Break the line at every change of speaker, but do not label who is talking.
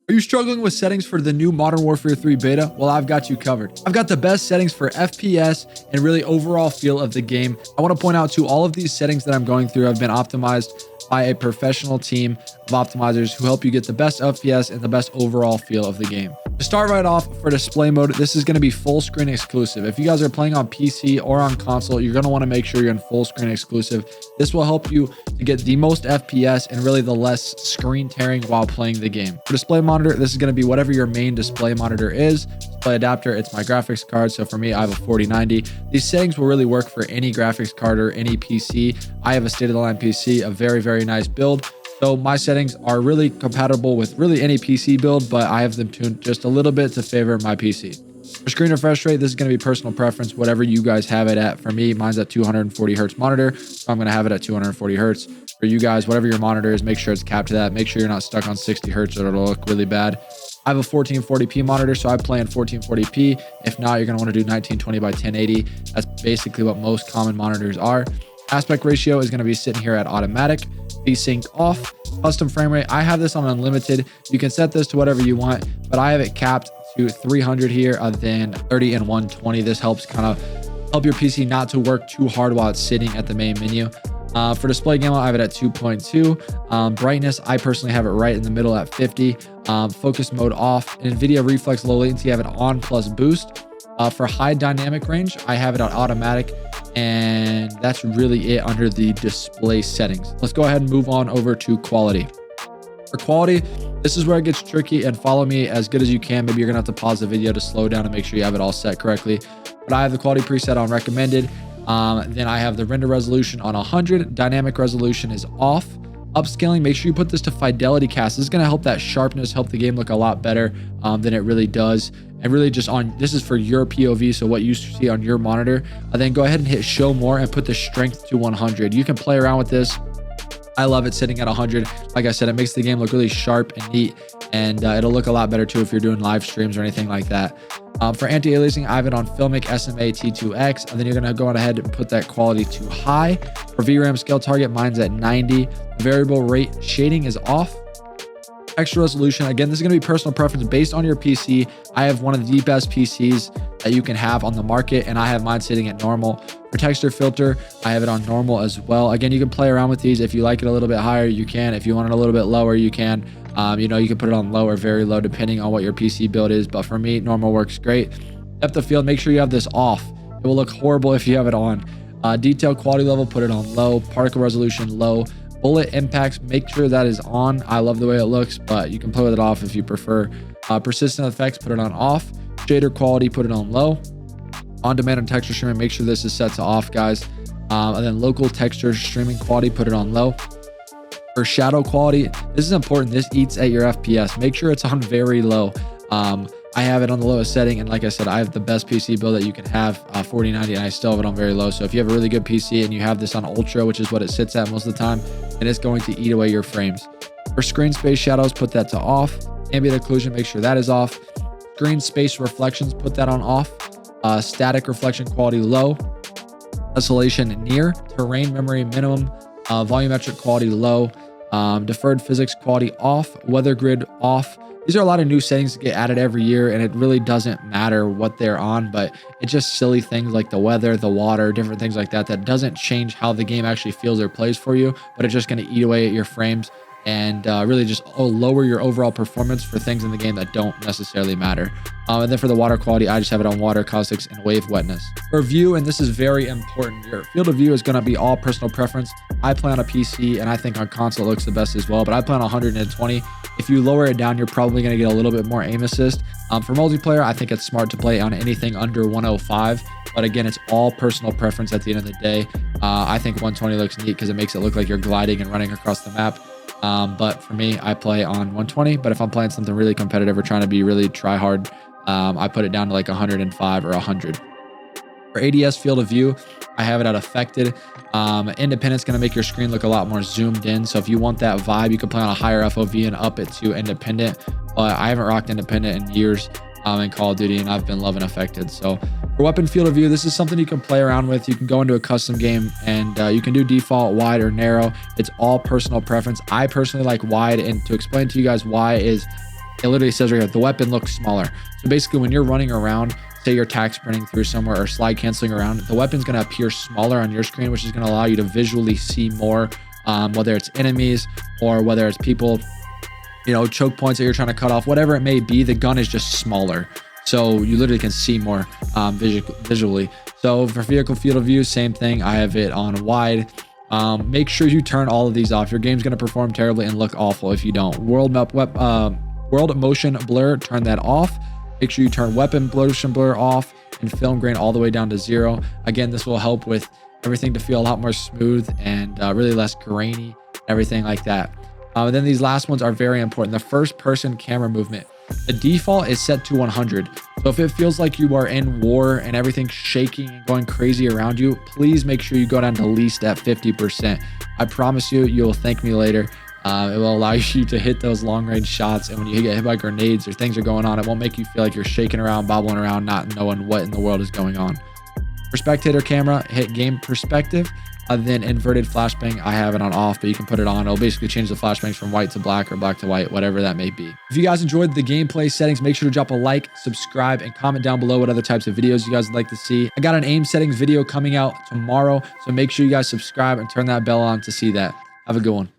Are you struggling with settings for the new Modern Warfare 3 beta? Well, I've got you covered. I've got the best settings for FPS and really overall feel of the game. I want to point out to all of these settings that I'm going through have been optimized by a professional team of optimizers who help you get the best FPS and the best overall feel of the game. To start right off, for display mode, this is going to be full screen exclusive. If you guys are playing on PC or on console, you're going to want to make sure you're in full screen exclusive. This will help you to get the most FPS and really the less screen tearing while playing the game. For display monitor, this is going to be whatever your main display monitor is. Display adapter, it's my graphics card. So for me, I have a 4090. These settings will really work for any graphics card or any PC. I have a state-of-the-line PC, a very, very nice build. So my settings are really compatible with really any PC build, but I have them tuned just a little bit to favor my PC. For screen refresh rate, this is going to be personal preference, whatever you guys have it at. For me, mine's at 240 hertz monitor, so I'm going to have it at 240 hertz. For you guys, whatever your monitor is, make sure it's capped to that. Make sure you're not stuck on 60 hertz or it'll look really bad. I have a 1440p monitor, so I play in 1440p. If not, you're going to want to do 1920 by 1080. That's basically what most common monitors are. Aspect ratio is going to be sitting here at automatic. VSync off. Custom frame rate, I have this on unlimited. You can set this to whatever you want, but I have it capped to 300 here, then 30 and 120. This helps kind of help your PC not to work too hard while it's sitting at the main menu. For display gamma, I have it at 2.2. Brightness, I personally have it right in the middle at 50. Focus mode off. NVIDIA Reflex low latency, I have it on plus boost. For high dynamic range, I have it on automatic, and that's really it under the display settings. Let's go ahead and move on over to quality. For quality, this is where it gets tricky, and follow me as good as you can. Maybe you're gonna have to pause the video to slow down and make sure you have it all set correctly. But I have the quality preset on recommended. Then I have the render resolution on 100. Dynamic resolution is off. Upscaling, make sure you put this to fidelity cast. This is going to help that sharpness, help the game look a lot better than it really does. And really just on, this is for your POV, so what you see on your monitor. Then go ahead and hit show more and put the strength to 100. You can play around with this. I love it sitting at 100. Like I said, it makes the game look really sharp and neat, and it'll look a lot better too if you're doing live streams or anything like that. For anti-aliasing, I have it on Filmic SMA T2X, and then you're gonna go on ahead and put that quality to high. For VRAM scale target, mine's at 90. Variable rate shading is off. Extra resolution, again, this is gonna be personal preference based on your PC. I have one of the best PCs that you can have on the market, and I have mine sitting at normal. For texture filter, I have it on normal as well. Again, you can play around with these. If you like it a little bit higher, you can. If you want it a little bit lower, you can. You can put it on low or very low depending on what your PC build is, but for me, normal works great. Depth of field, make sure you have this off. It will look horrible if you have it on. Detail quality level, put it on low. Particle resolution, low. Bullet impacts, make sure that is on. I love the way it looks, but you can play with it off if you prefer. Persistent effects, put it on off. Shader quality, put it on low. On demand and texture streaming, make sure this is set to off, guys. And then local texture streaming quality, put it on low. For shadow quality, this is important. This eats at your FPS. Make sure it's on very low. I have it on the lowest setting, and like I said, I have the best PC build that you can have, 4090, and I still have it on very low. So if you have a really good PC and you have this on ultra, which is what it sits at most of the time, then it's going to eat away your frames. For screen space shadows, put that to off. Ambient occlusion, make sure that is off. Screen space reflections, put that on off. Static reflection quality low. Isolation near. Terrain memory minimum. Volumetric quality low. Deferred physics quality off. Weather grid off. These are a lot of new settings that get added every year, and it really doesn't matter what they're on, but it's just silly things like the weather, the water, different things like that doesn't change how the game actually feels or plays for you, but it's just going to eat away at your frames and really just lower your overall performance for things in the game that don't necessarily matter. And then for the water quality, I just have it on water, caustics, and wave wetness. For view, and this is very important, your field of view is going to be all personal preference. I play on a PC, and I think on console it looks the best as well, but I play on 120. If you lower it down, you're probably going to get a little bit more aim assist. For multiplayer, I think it's smart to play on anything under 105. But again, it's all personal preference at the end of the day. I think 120 looks neat because it makes it look like you're gliding and running across the map. But for me, I play on 120. But if I'm playing something really competitive or trying to be really try hard, I put it down to like 105 or 100. For ADS field of view, I have it at affected. Independent's going to make your screen look a lot more zoomed in. So if you want that vibe, you can play on a higher FOV and up it to independent. But I haven't rocked independent in years in Call of Duty, and I've been loving affected. So for weapon field of view, this is something you can play around with. You can go into a custom game and you can do default, wide, or narrow. It's all personal preference. I personally like wide, and to explain to you guys why is It literally says right here, the weapon looks smaller. So basically when you're running around, say you're tack sprinting through somewhere or slide canceling around, the weapon's going to appear smaller on your screen, which is going to allow you to visually see more, whether it's enemies or whether it's people, you know, choke points that you're trying to cut off, whatever it may be. The gun is just smaller. So you literally can see more visually. So for vehicle field of view, same thing. I have it on wide. Make sure you turn all of these off. Your game's going to perform terribly and look awful if you don't. World motion blur, turn that off. Make sure you turn weapon motion blur off and film grain all the way down to 0. Again, this will help with everything to feel a lot more smooth and really less grainy, everything like that. Then these last ones are very important. The first person camera movement. The default is set to 100. So if it feels like you are in war and everything's shaking and going crazy around you, please make sure you go down to least at 50%. I promise you, you'll thank me later. It will allow you to hit those long range shots. And when you get hit by grenades or things are going on, it won't make you feel like you're shaking around, bobbling around, not knowing what in the world is going on. For spectator camera, hit game perspective. Then inverted flashbang, I have it on off, but you can put it on. It'll basically change the flashbangs from white to black or black to white, whatever that may be. If you guys enjoyed the gameplay settings, make sure to drop a like, subscribe, and comment down below what other types of videos you guys would like to see. I got an aim settings video coming out tomorrow, so make sure you guys subscribe and turn that bell on to see that. Have a good one.